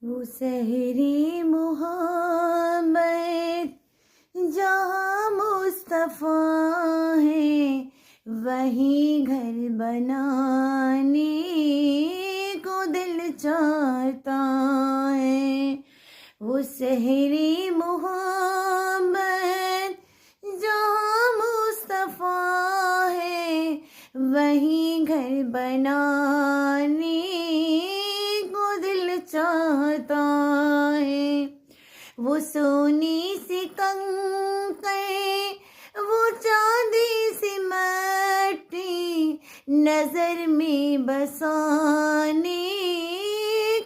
وہ سحری محبت جہاں مصطفیٰ ہے، وہیں گھر بنانے کو دل چاہتا ہے۔ وہ سحری محبت جہاں مصطفیٰ ہے، وہیں گھر بنانے کو دل چاہتا ہے۔ وہ سونے سے کنکر، وہ چاندی سے مٹی، نظر میں بسانے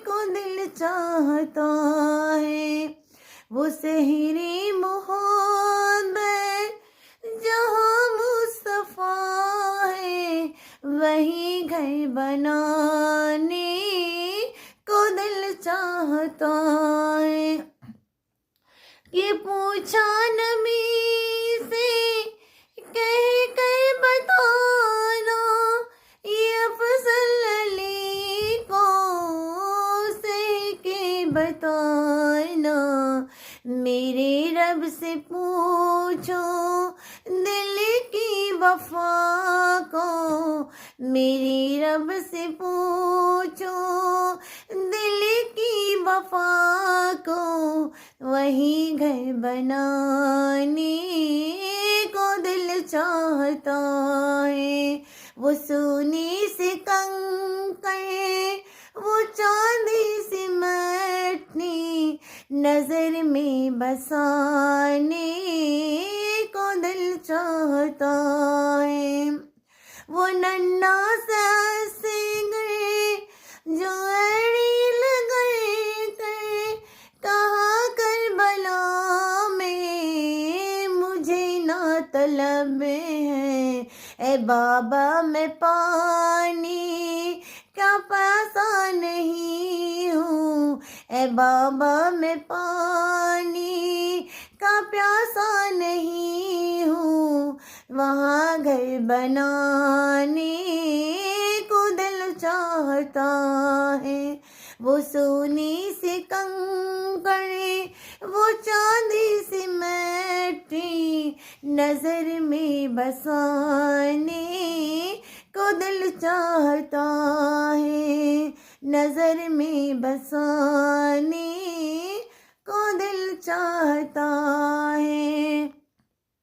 کو دل چاہتا ہے۔ وہ سحری محبت جہاں مصطفیٰ ہے، وہیں گھر بنانے کو دل چاہتا ہے۔ یہ پوچھا نبی سے کہہ کر بتانا، یہ افضل علی کو سے کے بتانا۔ میرے رب سے پوچھو دل کی وفا کو، میرے رب سے پوچھو دل کی وفا کو، وہیں گھر بنانے کو دل چاہتا ہے۔ وہ سونے سے کنکر، وہ چاندی سے مٹی، نظر میں بسانے کو دل چاہتا ہے۔ وہ ننھا سا سنگر جو اڑی لگے کر کہا کربلا میں مجھے نہ طلب ہے، اے بابا میں پانی کا پیاسا نہیں ہوں، اے بابا میں پانی کا پیاسا نہیں ہوں، وہاں گھر بنانے کو دل چاہتا ہے۔ وہ سونے سے کنکر، وہ چاندی سے مٹی، نظر میں بسانے کو دل چاہتا ہے، نظر میں بسانے کو دل چاہتا ہے۔